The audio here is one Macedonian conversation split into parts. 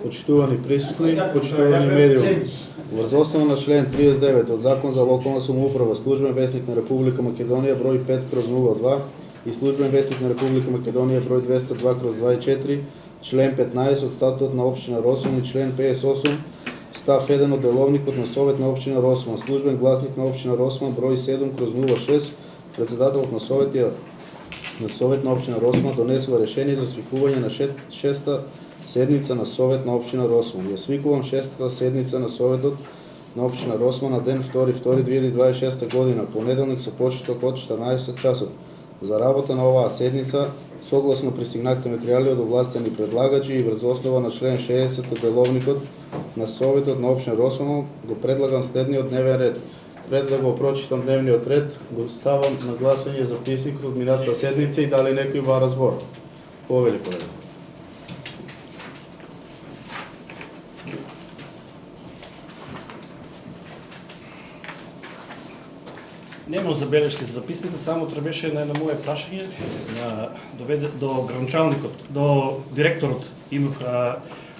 Почитувани присутни, почитувани медиуми. Врз основа на член 39 од Закон за локална самоуправа, Службен весник на Република Македонија број 5/02 и Службен весник на Република Македонија број 202/24, член 15 од Статутот на општина Росман и член 58 став 1 од Деловникот на Совет на општина Росман, Службен гласник на општина Росман број 7/06, председателот на Совет на општина Росман донесува решение за свикување на шеста седница на Совет на општина Росман. Ја свикувам шестата седница на Советот на општина Росман на ден 2.2.2026 година, понеделник со почеток од 14 часот. За работа на оваа седница, согласно пристигнатите материјали од овластени предлагачи и врз основа на член 60 од Деловникот на Советот на општина Росман, го предлагам следниот дневен ред. Пред да го прочитам дневниот ред, го ставам на гласање записникот од минатата седница и дали некој бара збор. Повели, колега. Немам забелешки за записникот, само требеше на моје прашање до граничалникот, до директорот. Имав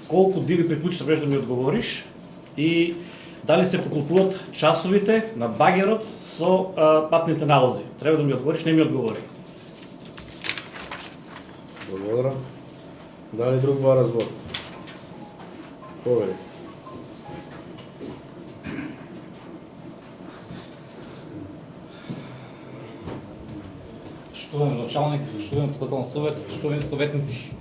колку диви приклучи требеше да ми одговориш и дали се поклопуваат часовите на багерот со патните налози. Треба да ми одговориш, не ми одговори. Благодарам. Дали друг бара збор? Повели. Штуден началник, штуден председател на совет, штуден советници.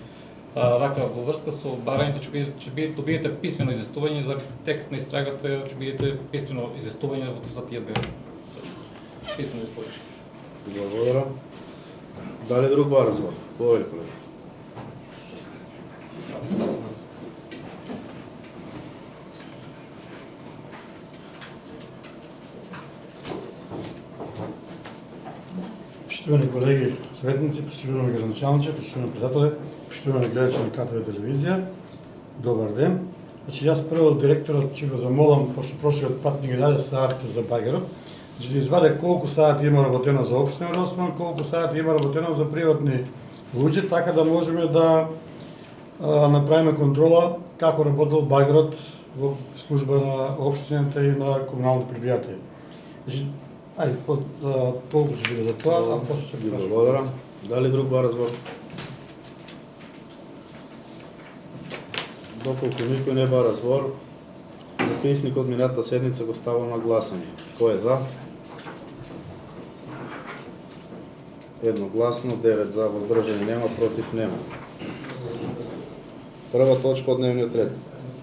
Вака, во врска со барањето ќе добиете писмено известување за текот на истрагата, ќе бидете писмено известување за тие две. Писмено известување. Благодарам. Дали друг бара збор? Повели, колега. Почитувани колеги советници, почитувани градоначалничи, почитувани председатели, почитувани гледачи на КТВ телевизија, добар ден. Значи, јас прво директорот ќе го замолам, пошто прошиот пат ни ги даде саатите за багерот, значи да изваде колку саати има работено за општина Росман, колку саати има работено за приватни луѓе, така да можеме да направиме контрола како работел багерот во служба на општината и на комуналните предпријатија. Значи, толку ќе биде за тоа, а после ќе ви благодарам. Дали друг бара збор? Доколку никој не бара збор, записникот минатата седница го ставам на гласање. Кој е за? Едногласно, 9 за, воздржани нема, против нема. Прва точка од дневниот ред.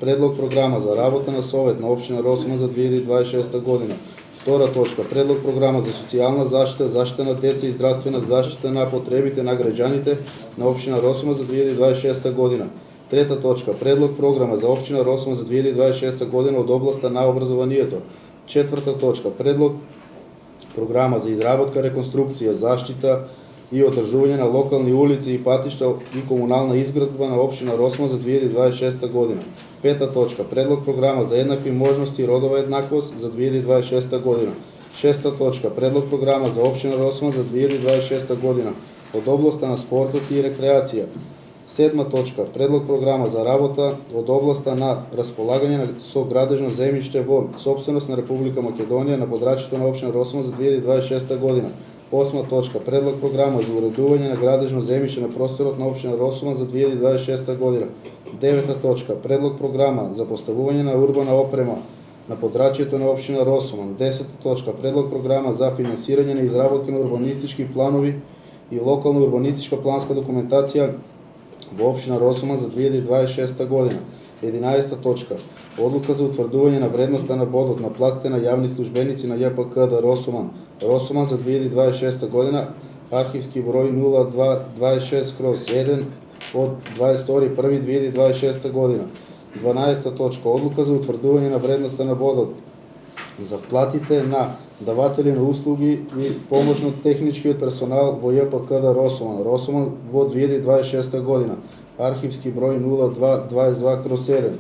Предлог програма за работа на Совет на општина Росман за 2026 година. Втора точка. Предлог програма за социјална заштита, заштита на деца и здравствена заштита на потребите на граѓаните на општина Росман за 2026 година. Трета точка. Предлог програма за општина Росман за 2026 година од областа на образованието. Четврта точка. Предлог програма за изработка, реконструкција, заштита и одржување на локални улици и патишта и комунална изградба на општина Росман за 2026 година. Пета точка. Предлог програма за еднакви можности и родова еднаквост за 2026 година. Шеста точка. Предлог програма за општина Росман за 2026 година од областа на спортот и рекреација. Седма точка. Предлог програма за работа од областа на располагање со градежно земјиште во сопственост на Република Македонија на подрачјето на општина Росман за 2026 година. Осма точка. Предлог програма за уредување на градежно земјиште на просторот на општина Росман за 2026 година. Девета точка. Предлог програма за поставување на урбана опрема на подрачјето на општина Росман. Десета точка. Предлог програма за финансирање на изработка на урбанистички планови и локална урбанистичка планска документација во општина Росман за 2026 година. 11 точка. Одлука за утврдување на вредноста на бодот на платите на јавни службеници на ЈПКД Росман за 2026 година, архивски број 0226/1 од 22.1.2026 година. 12 точка. Одлука за утврдување на вредноста на бодот за платите на даватели на услуги и помошно-техничкиот персонал во ЈПКД Росман во 2026 година. Архивски број 0222/7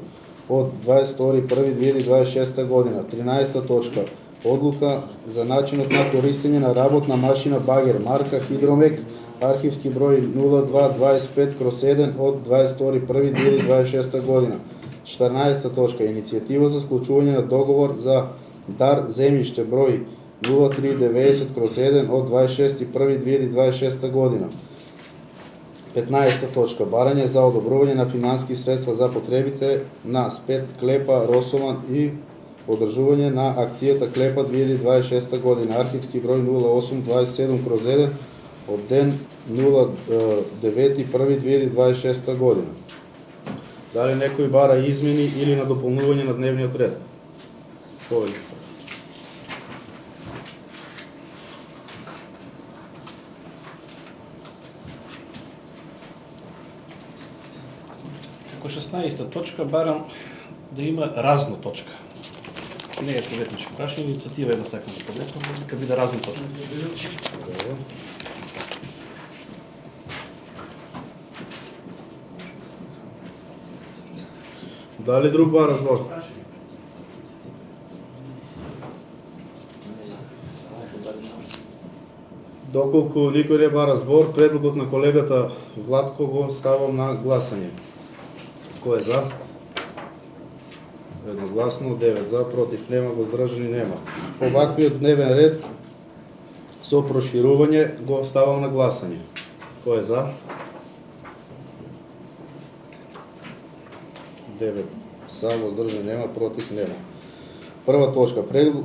од 22.1.2026 година. 13 точка. Одлука за начинот на користење на работна машина багер марка Хидромек, архивски број 0225/7 од 22.1.2026 година. 14 точка. Иницијатива за склучување на договор за дар земјиште број 0390/1 од 26.1.2026 година. 15 точка. Барање за одобрување на финански средства за потребите на СПЕТ Клепа Росоман и одржување на акцијата Клепа 2026 година. Архивски број 0827/1 од ден 09.1.2026 година. Дали некој бара измени или надополнување на дневниот ред? Повели. Како 16 точка барам да има разна точка. Не е советнички прашање, иницијатива една сакам да поднесам, дека биде разна точка. Добро. Дали друг бара збор? Доколку никој не бара збор, предлогот на колегата Владко го ставам на гласање. Кој е за? Едногласно, 9 за, против нема, воздржани нема. Оваквиот дневен ред со проширување го ставам на гласање. Кој е за? 9 за, воздржани нема, против нема. Прва точка.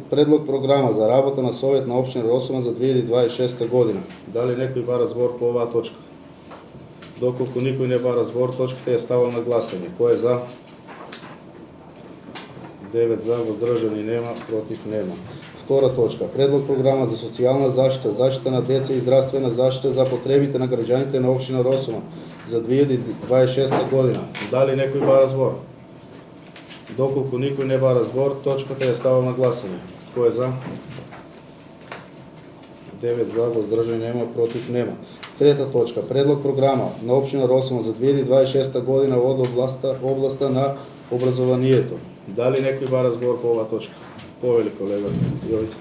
Предлог програма за работа на Совет на општина Росоман за 2026 година. Дали некој бара збор по оваа точка? Доколку никој не бара збор, точката ја ставам на гласање. Кој е за? 9 за, воздржани нема, против нема. Втора точка. Предлог програма за социјална заштита, заштита на деца и здравствена заштита за потребите на граѓаните на општина Росоман за 2026 година. Дали некој бара збор? Доколку никој не бара збор, точката ја ставам на гласање. Кој е за? 9 за, воздржани нема, против нема. Трета точка. Предлог програма на општина Росоман за 2026 година од областа на образованието. Дали некој бара збор по оваа точка? Повели колега Јовица.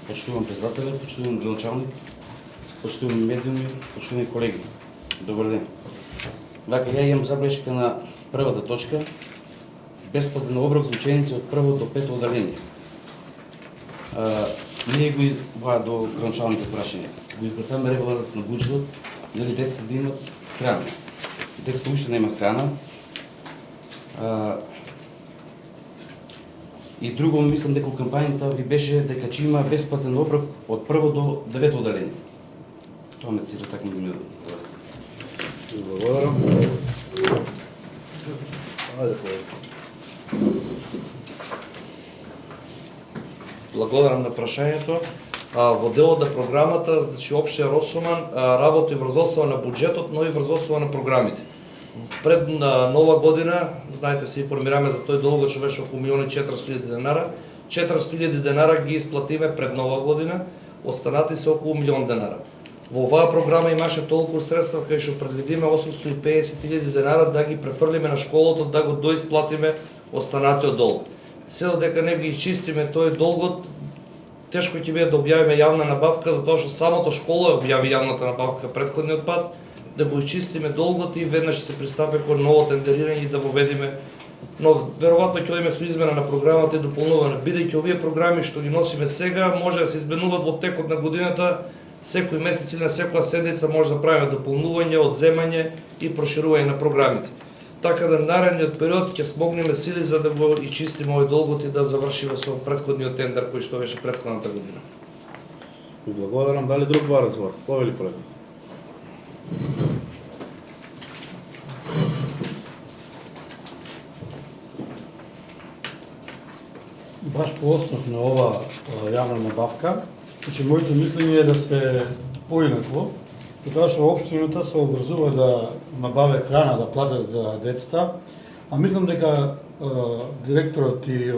Почитувам председателя, почитувам градоначалник, почитувам медиуми, почитувам колеги. Добар ден. Вака, ја имам забелешка на првата точка. Бесплатен оброк за ученици од прво до пето одделение. Ние го до градоначалните прашање. Го изгласаме регуларност на буџетот, дали децата да имат храна. Децата уште нема храна. И друго, мислам дека кампањата ви беше дека ќе има бесплатен оброк од прво до девето одделение. Тоа ме цира, сакам да ми Благодарам. Ајде, колега. Благодарам на прашањето. Во делот на програмата, значи општина Росоман работи врз основа на буџетот, но и врз основа на програмите. Пред нова година, знаете, се информираме за тој долг што беше околу 1.400.000 денара. 400.000 денара ги исплатиме пред нова година, останати се околу 1.000.000 денара. Во оваа програма имаше толку средства кај што предвидиме 850.000 денара да ги префрлиме на школото, да го доисплатиме останатиот долг. Се дека не ги изчистиме тој долгот, тешко ќе биде да објавиме јавна набавка, затоа што самото школа објави јавната набавка претходниот пат, да го изчистиме долгот и веднаш се пристапи кон ново тендерирање и да воведиме. Но веројатно ќе одиме со измена на програмата и дополнување, бидејќи овие програми што ги носиме сега може да се изменуваат во текот на годината, секој месец или на секоја седница може да правиме дополнување, одземање и проширување на програмите. Така да наредниот период ќе смогнеме сили за да го изчистиме овој долгот и да завршиме со претходниот тендер кој што беше претходната година. Ви благодарам. Дали друг бара збор? Повели колега. Баш по основ на ова јавна набавка, значи моето мислење е да се поинакво, затоа што општината се обврзува да набаве храна, да платат за децата, а мислам дека директорот и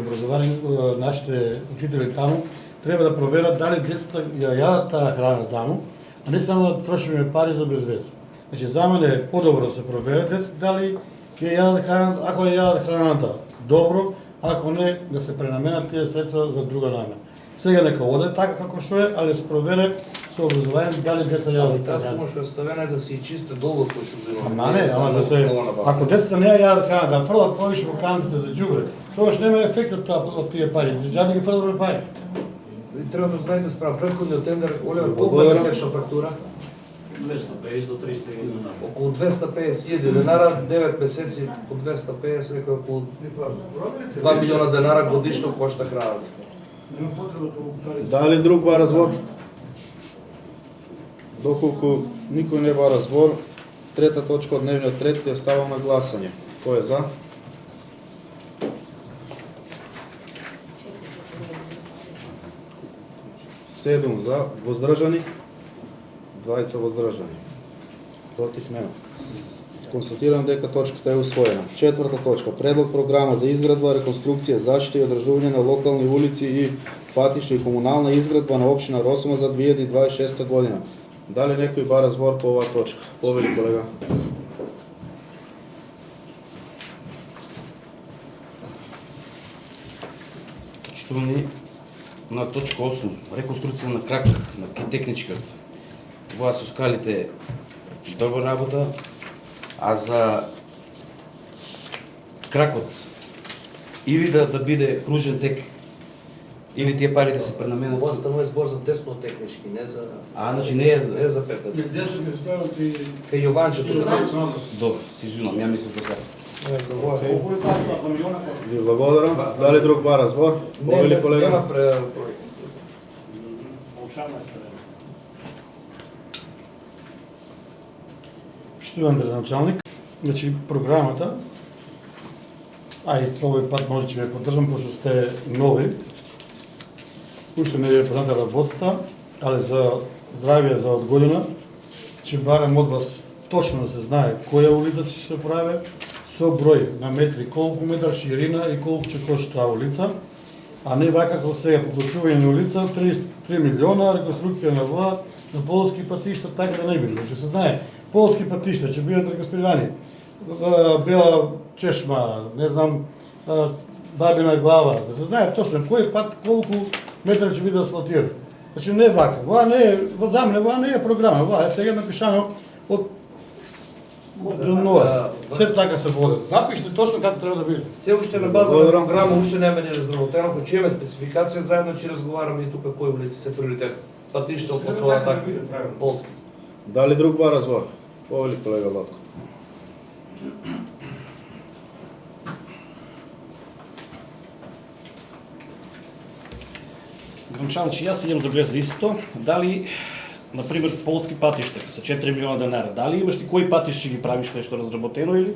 нашите учители таму треба да проверат дали децата ја јадат таа храна таму, а не само да трошиме пари за безвез. Значи за мене е подобро да се проверат децата дали ја јадат храната, ако ја јадат храната добро, ако не да се пренаменат тие средства за друга намена. Сега нека оде така како што е, але се провере со образование, дали деца јадат. Таа сума што е ставена е да се и чисте долго кој што било. Ама не, ама да се, ако децата не ја јадат храна, да фрлат повише во кантите за џубре, тоа што нема ефект од тие пари, за џаби ги фрламе пари. Ви треба да знаете спрема претходниот тендер, Оливер, колку е месечна фактура? 250 до 300 година. Околу 250.000 денара, 9 месеци по 250, некој околу 2 милиона денара годишно кошта крајот. Нема потреба тоа. Дали друг бара збор? Доколку никој не бара збор, трета точка од дневниот ред ја ставам на гласање. Кој е за? Седум за, воздржани? 20 воздржани. Против нема. Констатирам дека точката е усвоена. Четврта точка. Предлог програма за изградба, реконструкција, заштита и одржување на локални улици и патишта и комунална изградба на општина Росома за 2026 година. Дали некој бара збор по оваа точка? Повели, колега. Почитувани на точка 8, реконструкција на крак на техничката. Тоа со скалите добра работа, а за кракот или да биде кружен тек, или тие пари да се пренаменат. Ова станува збор за тесно технички, не за Значи не е... не за петата. Децата ги стават и Кај Јованчето да Добро, се извинувам, ја мислам за така. за ова. Ви благодарам. Дали друг бара збор? Повели, колега. Нема проект. Штуван градоначалник, значи програмата, а и овој пат може ќе ве поддржам, пошто сте нови, уште не ви е позната работата, але за здравие за од година, ќе барам од вас точно да се знае која улица ќе се прави, со број на метри, колку метар ширина и колку ќе кошта таа улица, а не вака како сега поклучување на улица, 33 милиона, реконструкција на вода, на полски патишта, така да не биде. Ќе се знае, полски патишта ќе бидат реконструирани. Бела чешма, не знам, Бабина глава, да се знае точно кој пат, колку метра ќе биде асфалтиран. Значи не вака, ова не е, ова не е програма, ова е сега напишано од нова. Се така се води. Напишете точно како треба да биде. Се уште на база на програма уште нема ни разработено, ако ќе имаме спецификација заедно ќе разговараме и тука кои улици се приоритет. Патишта од посоа така полски. Дали друг бара збор? Повели, колега Латко. Гранчанчи, јас идем забележа истото. Дали, например, полски патишта со 4 милиона денара, дали имаш ти кои патишта ги правиш нешто разработено или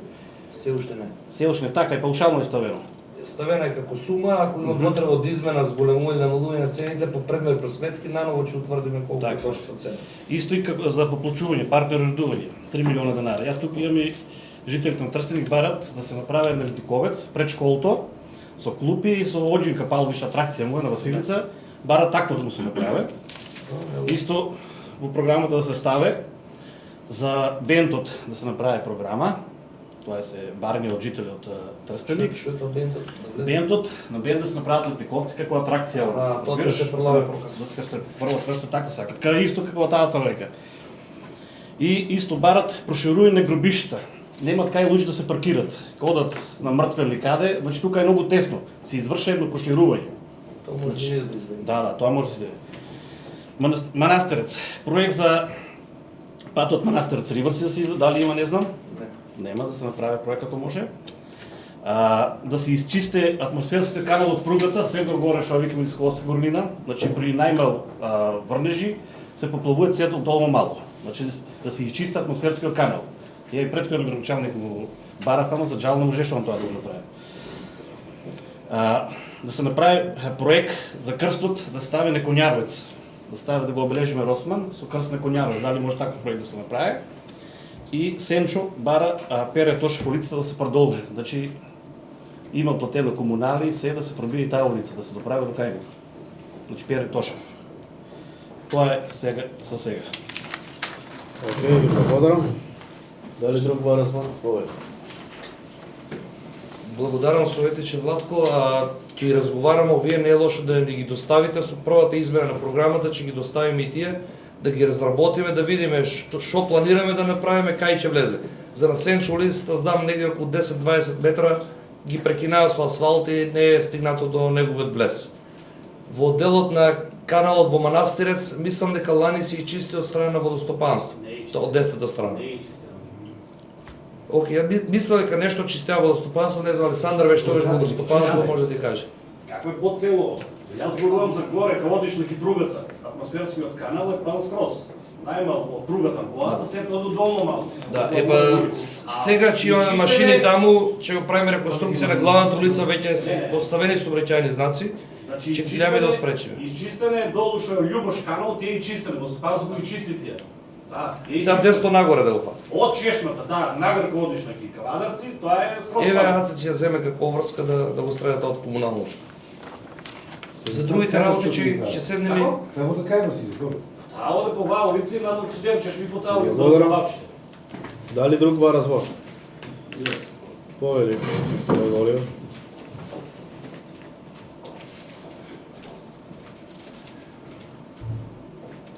Се уште не. се уште не така и паушално е ставено? Ставена е како сума, ако има потреба од измена, зголемување на намалување на цените по предмет пресметки, наново ќе утврдиме колку е Така. точната цена. Исто и како за поплачување, партнер редување, 3 милиона денара. Јас тука имам и жителите на Трстеник барат да се направи еден летниковец пред школото со клупи и со оџинка палвиш атракција моја на Василица, барат такво да му се направи. Исто во програмата да се ставе за бентот да се направи програма. Тоа се барани од жители од Трстеник. Што е тоа бентот? Бентот на бент да се направат летниковци како атракција. Тоа да се фрлави показ. Да се прво просто така сакат. Кај исто како таа река. И исто барат проширување на гробишта. Немат кај луѓе да се паркират. Кодат на мртвен каде, значи тука е многу тесно. Се изврши едно проширување. Тоа може да го изведи. Да, тоа може да се. Манастирец. Проект за патот Манастирец Ривърси да се издаде, дали има, не знам. Нема да се направи проект како може. Да се изчисте атмосферските канал од пругата, север горе што викаме Искоска горнина, значи при најмал врнежи се поплавува сето долно мало. Значи да се изчисти атмосферскиот канал. Ја и претходен граничалник му барафа, но за жал не можеше он тоа да го направи. Да се направи проект за крстот, да стави на Конјаровец. Да стави да го обележиме Росман со крст на Конјаровец. Дали може таков проект да се направи? И Сенчо бара Пере Тошев улицата да се продолжи. Значи има платено комунали и се да се пробие таа улица, да се доправи до кај него. Значи Пере Тошев. Тоа е сега за сега. Океј, ви благодарам. Дали друг бара збор? Повели. Благодарам советниче Владко, ќе разговараме, вие не е лошо да ни ги доставите со првата измена на програмата, ќе ги доставиме и тие, да ги разработиме, да видиме што планираме да направиме, кај ќе влезе. За Расенчо улицата знам негде околу 10-20 метра ги прекинаа со асфалт и не е стигнато до неговиот влез. Во делот на каналот во Манастирец, мислам дека лани се изчисти од страна на водостопанство, од десната страна. Океј, ја мислам дека нешто чистеа водостопанство, не знам, Александар веќе тогаш водостопанство може да ти каже. Како е по цело? Јас зборувам за горе, као одиш на пругата. Атмосферскиот канал е пал скрос. Најмало од пругата, водата се до долно малку. Да, сега че имаме машини таму, ќе го правиме реконструкција на главната улица, веќе се поставени сообраќајни знаци, ќе гледаме да спречиме. Изчистене е долу што е Љубош канал, тие и чистене, водостопанство го и чисти тие. Да, сега десно нагоре да го фати. Од чешмата, да, нагоре кога одиш на Каладарци, тоа е скрос. Еве, Аца ќе ја земе како врска да го средат од комуналното. За другите работи ќе седнеме. Како да кажа си, добро. А оде по ва улици на студент, чеш ми по таа улица. Благодарам. Дали друг ба развор? Повели, Оливер.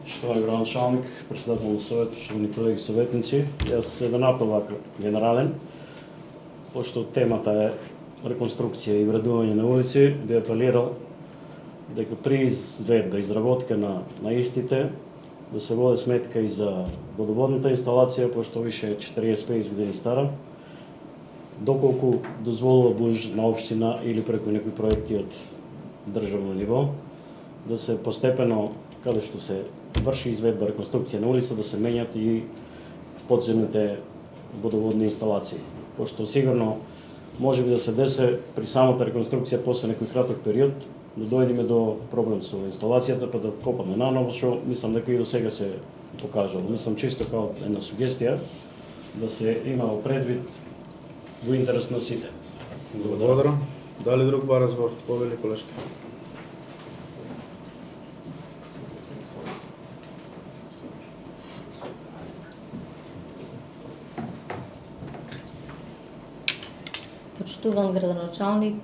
Штовани градоначалник, председател на совет, штовани колеги советници, јас еден апел вака генерален, пошто темата е реконструкција и вредување на улици, би апелирал дека при изведба, изработка на истите, да се води сметка и за водоводната инсталација, пошто више е 40-50 години стара, доколку дозволува буџет на општина или преку некои проекти од државно ниво, да се постепено, каде што се врши изведба, реконструкција на улица, да се менјат и подземните водоводни инсталации. Пошто сигурно може би да се десе при самата реконструкција после некој краток период, да дојдеме до проблем со инсталацијата, па да копаме наново, што мислам дека и до сега се покажало. Мислам чисто као една сугестија да се имало предвид во интерес на сите. Благодарам. Дали друг ба развор? Повели, колешки. Почитуван градоначалник,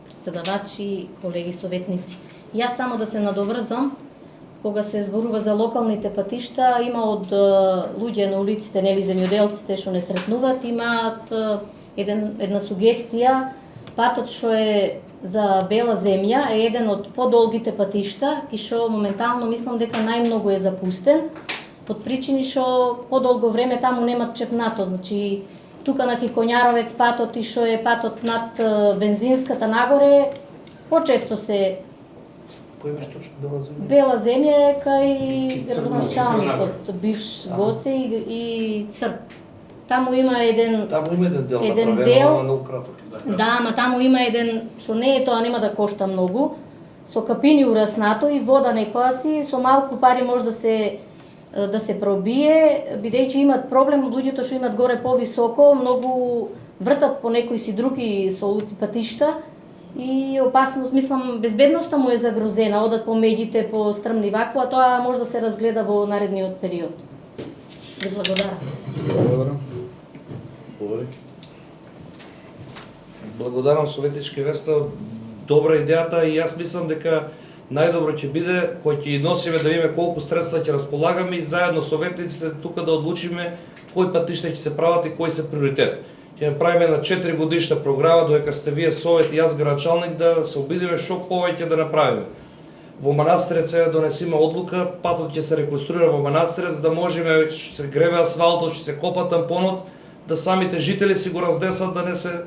председавачи, колеги советници. Јас само да се надоврзам, кога се зборува за локалните патишта, има од луѓе на улиците, нели земјоделците што не сретнуваат, имаат една сугестија, патот што е за Бела земја е еден од подолгите патишта, и што моментално мислам дека најмногу е запустен, под причини што подолго време таму немат чепнато, значи тука на Кикоњаровец патот и што е патот над бензинската нагоре, почесто се Кој беше точно Бела земја? Бела земја е кај градоначалникот, бивш Гоце и Црп. Таму има еден еден дел многу краток. Да, ама таму има еден, што не е тоа, нема да кошта многу, со капини ураснато и вода некоја си, со малку пари може да се пробие, бидејќи имат проблем луѓето што имат горе повисоко, многу вртат по некои си други со улици патишта и опасност, мислам, безбедноста му е загрозена, одат по меѓите, по стрмни вакво, а тоа може да се разгледа во наредниот период. Ви благодарам. Благодарам. Повели. Благодарам советнички Веста, добра идејата и јас мислам дека најдобро ќе биде кој ќе носиме да видиме колку средства ќе располагаме и заедно советниците тука да одлучиме кои патишта ќе се прават и кои се приоритет. Ќе направиме на 4 годишна програма, додека сте вие совет и јас градоначалник, да се обидиме што повеќе да направиме. Во Манастирец е донесиме одлука, патот ќе се реконструира во Манастирец, да можеме, ќе се гребе асфалтот, ќе се копа тампонот, да самите жители си го раздесат, да не се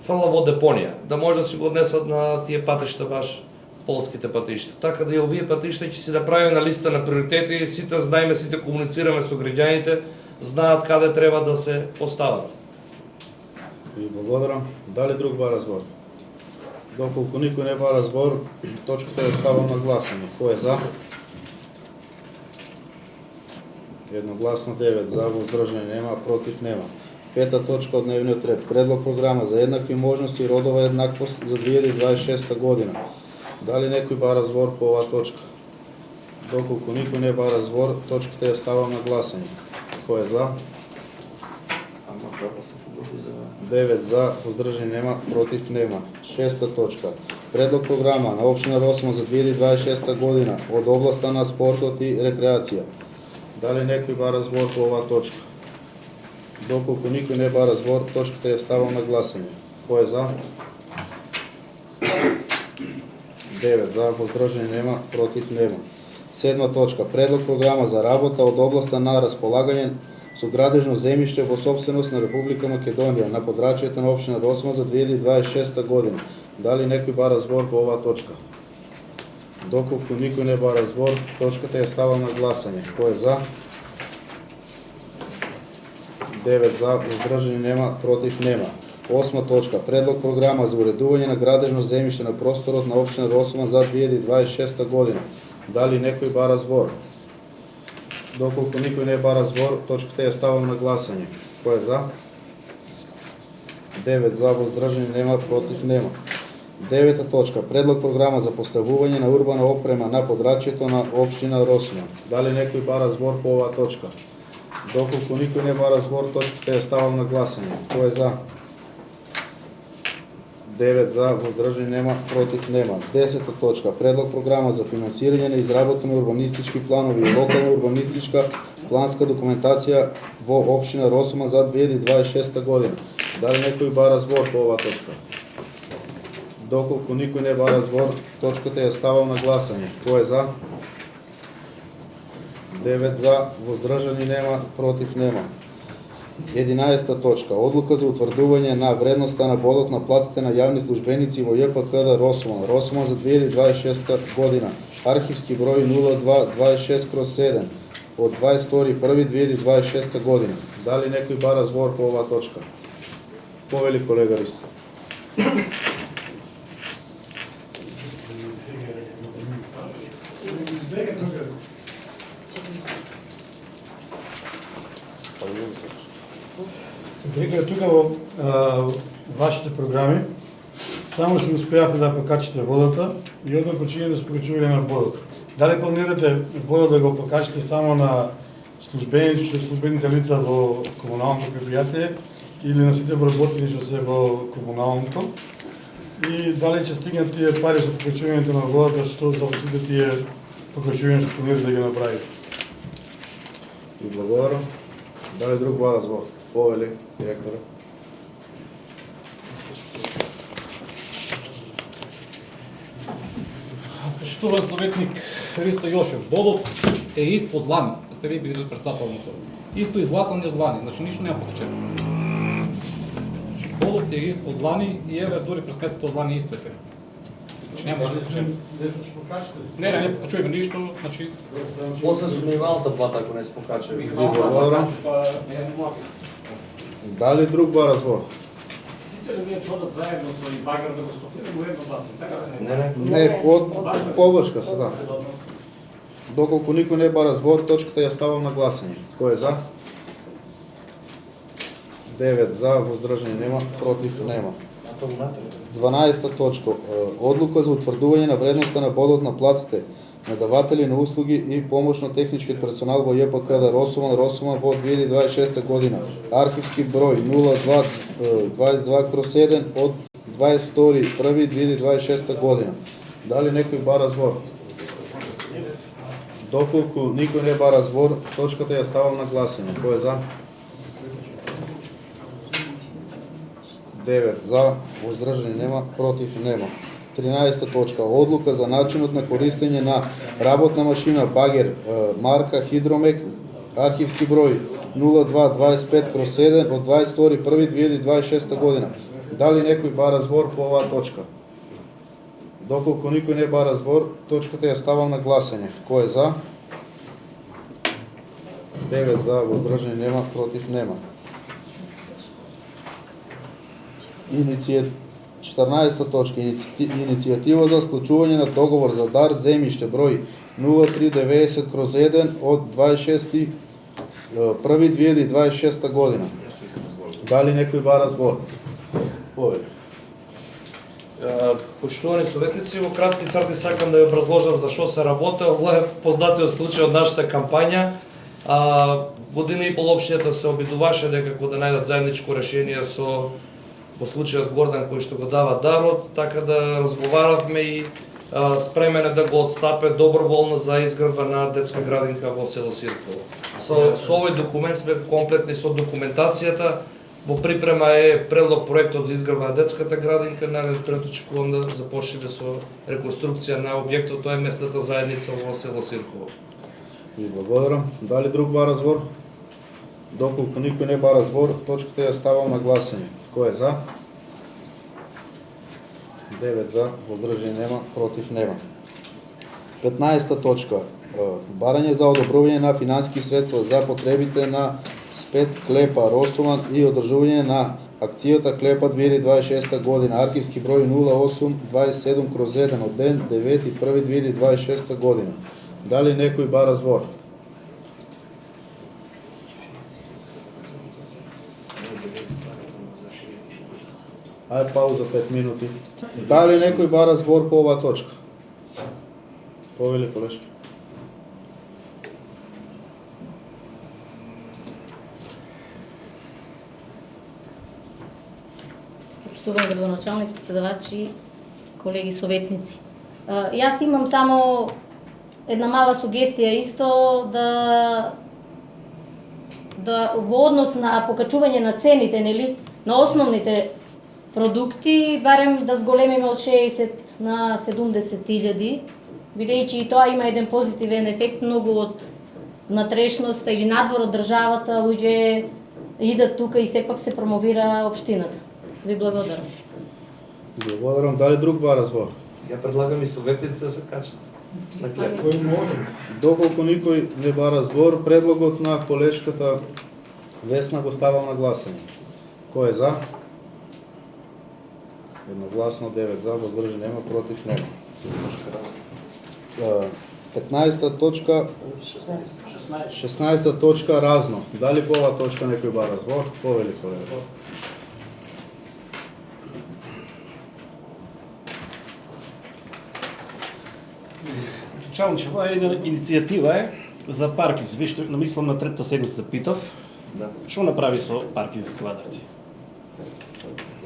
фрла во депонија, да може да си го однесат на тие патишта баш полските патишта. Така да и овие патишта ќе си направиме на листа на приоритети, сите знаеме, сите комуницираме со граѓаните, знаат каде треба да се постават. Ви благодарам. Дали друг ба разбор? Доколку никој не ба разбор, точката е ставам на гласање. Кој е за? Едногласно 9 за, воздржани нема, против нема. Пета точка од дневниот ред. Предлог програма за еднакви можности и родова еднаквост за 2026 година. Дали некој ба разбор по оваа точка? Доколку никој не ба разбор, точката ја ставам на гласање. Кој е за? 9 за, воздржани нема, против нема. Шеста точка. Предлог програма на општина Росман за 2026 година од областа на спортот и рекреација. Дали некој бара збор по оваа точка? Доколку никој не бара збор, точката ја ставам на гласање. Кој е за? 9 за, воздржани нема, против нема. 7 точка. Предлог програма за работа од областа на располагање со градежно земјиште во сопственост на Република Македонија на подрачјето на општина Росма за 2026 година. Дали некој бара збор по оваа точка? Доколку никој не бара збор, точката ја ставам на гласање. Кој е за? 9 за, воздржани нема, против нема. 8 точка. Предлог програма за уредување на градежно земјиште на просторот на општина Росма за 2026 година. Дали некој бара збор? Доколку никој не бара збор, точката ја ставам на гласање. Кој е за? 9 за, воздржани нема, против нема. 9 точка. Предлог програма за поставување на урбана опрема на подрачјето на општина Росма. Дали некој бара збор по оваа точка? Доколку никој не бара збор, точката ја ставам на гласање. Кој е за? 9 за, воздржани нема, против нема. 10 точка. Предлог програма за финансирање на изработени урбанистички планови и локална урбанистичка планска документација во општина Росма за 2026 година. Дали некој бара збор по оваа точка? Доколку никој не бара збор, точката ја ставам на гласање. Кој е за? 9 за, воздржани нема, против нема. 11 точка. Одлука за утврдување на вредноста на бодот на платите на јавни службеници во ЈПКД Росма. Росма за 2026 година. Архивски број 0226/7 од 22.1.2026 година. Дали некој бара збор по оваа точка? Повели колега Ристо. Дека тука во вашите програми само што успеавте да покачите водата и одма почине да се покачување на водот. Дали планирате водот да го покачите само на службените лица во комуналното предпријатие или на сите вработени што се во комуналното? И дали ќе стигнат тие пари со покачувањето на водата што за сите тие покачувања што планирате да ги направите? И благодарам. Дали друг бара збор? Повели, директора. Почитуван советник Христо Јошев, бодот е ист од лани, сте ви били председател на совет. Исто изгласан од лани, значи ништо нема покачено. Бодот си е ист од лани и еве дури пресметката од лани исто е сега. Значи нема ништо покачено. Дешто ќе покачите? Не покачуваме ништо, значи Освен со минималната плата ако не се покачува. Благодарам. Дали друг бара збор? Сите да ние чодат заедно со и багар да го стопираме во едно гласно, така да не? Не, површка се, да. Доколку никој не бара збор, точката ја ставам на гласање. Кој е за? 9 за, воздржани нема, против нема. 12 точка. Одлука за утврдување на вредноста на бодот на платите на даватели на услуги и помошно-технички персонал во ЈПКД Росма во 2026 година. Архивски број 0222/7 од 22.1.2026 година. Дали некој бара збор? Доколку никој не бара збор, точката ја ставам на гласање. Кој е за? 9 за, воздржани нема, против нема. 13 точка. Одлука за начинот на користење на работна машина багер марка Хидромек, архивски број 0225/7 од 22.1.2026 година. Дали некој бара збор по оваа точка? Доколку никој не бара збор, точката ја ставам на гласање. Кој е за? 9 за, воздржани нема, против нема. 14 точка. Иницијатива за склучување на договор за дар земјиште број 0390/1 од 26.1.2026 година. Дали некој бара збор? Повели. Почитувани советници, во кратки црти сакам да ја образложам за што се работи. Ова е познатиот случај од нашата кампања. Година и пол општината се обидуваше дека да најдат заедничко решение со во случајот Гордан кој што го дава дарот, така да разговаравме и спремен е да го отстапе доброволно за изградба на детска градинка во село Сирково. Со овој документ сме комплетни со документацијата. Во припрема е предлог проектот за изградба на детската градинка. Нареден период очекувам да започнеме со реконструкција на објектот, тоа е местната заедница во село Сирково. Ви благодарам. Дали друг бара збор? Доколку никој не бара збор, точката ја ставам на гласање. Кој е за? 9 за, воздржани нема, против нема. 15 точка. Барање за одобрување на финансиски средства за потребите на СПЕТ Клепа Росуман и одржување на акцијата Клепа 2026 година, архивски број 0827/1 од ден 9.1.2026 година. Дали некој бара збор? Ајде пауза 5 минути. Дали некој бара збор по оваа точка? Повели, колешки. Почитуван градоначалник, председавачи, колеги советници. Јас имам само една мала сугестија исто да во однос на покачување на цените, нели, на основните продукти, барем да зголемиме од 60 на 70.000, бидејќи и тоа има еден позитивен ефект, многу од натрешноста или надвор од државата луѓе идат тука и сепак се промовира општината. Ви благодарам. Благодарам. Дали друг бара збор? Ја предлагам и советниците да се качат на клеп. Доколку никој не бара збор, предлогот на колешката Весна го ставам на гласање. Кој е за? Едногласно 9 за, воздржани нема, против нема. 15 точка 16 точка разно. Дали по оваа точка некој бара збор? Повели, колега. Чалниче, ова е една иницијатива за паркинг. Виште, намислам на третата седмица питав. Да. Што направи со паркински квадарци?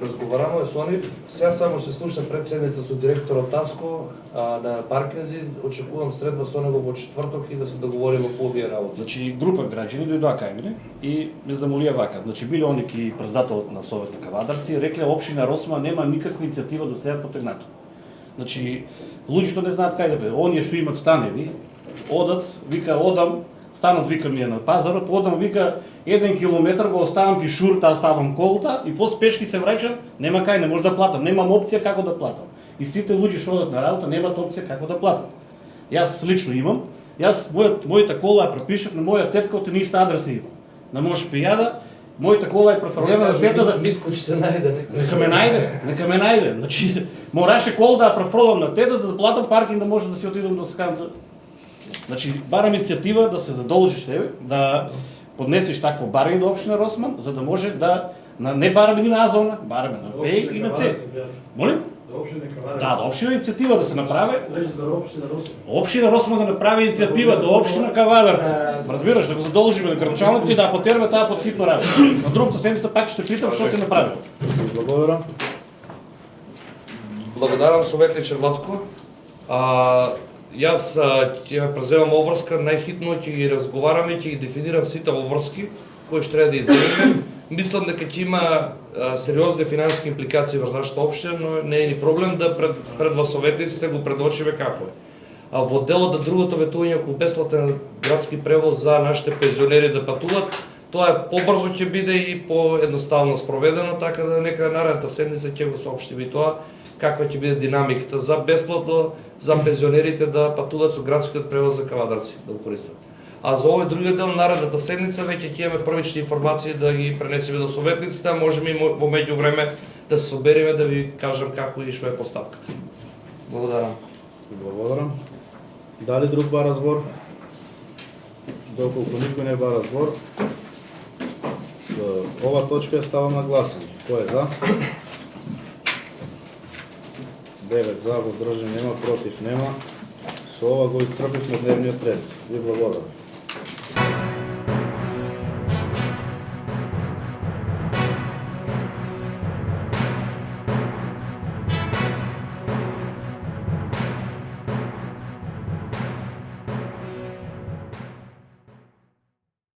Разговараме со нив. Сега само се слушна пред седмица со директорот Таско на паркинзи. Очекувам средба со него во четврток и да се договориме по овие работи. Значи, група граѓани дојдоа кај мене и ме замолија вака. Значи, биле они ки председателот на Совет на Кавадарци, рекле општина Росма нема никаква иницијатива да се ја потегнато. Значи, луѓето не знаат кај да бе. Оние што имат станеви, одат, вика, одам, станот вика ми е на пазарот, одам, вика, 1 километар го оставам ки шурта, оставам колта и после пешки се враќам, нема кај, не може да платам, немам опција како да платам. И сите луѓе што одат на работа немаат опција како да платат. Јас лично имам, мојата кола ја препишав на моја тетка од иста адреса има. На може пијада, мојата кола е префрлена на тета да Митко ќе најде нека ме најде. Значи, мораше кол да ја префрлам на тета да платам паркинг да може да си отидам до Саканца. Значи, барам иницијатива да се задолжиш тебе, да поднесеш такво барање до општина Росман, за да може да не бараме ни на А зона, бараме на Б и на С. Молим? Да, до општина иницијатива да се направи. Општина Росман да направи иницијатива до општина Кавадарци. Разбираш, да го задолжиме на градоначалникот и да потераме таа под хитно работа. На другата седмица пак ще питам што се направи. Благодарам. Благодарам советниче Владко. Јас ќе преземам обврска најхитно, ќе ги разговараме, ќе ги дефинирам сите обврски кои што треба да изземеме. Мислам дека ќе има сериозни финансиски импликации врз нашата општина, но не е ни проблем да пред вас советниците го предочиме како е. Во делот на другото ветување околу бесплатен градски превоз за нашите пензионери да патуват, тоа е побрзо ќе биде и поедноставно спроведено, така да нека наредната седмица ќе го соопштиме тоа каква ќе биде динамиката за бесплатно за пензионерите да патуваат со градскиот превоз за Кавадарци да го користат. А за овој другиот дел наредната седмица веќе ќе имаме првични информации да ги пренесеме до советниците, а можеме и во меѓувреме да се собереме да ви кажам како и што е постапката. Благодарам. Благодарам. Дали друг бара збор? Доколку никој не бара збор, ова точка ја ставам на гласање. Кој е за? 9 за, воздржани нема, против нема. Со ова го исцрпивме дневниот ред. Ви благодарам.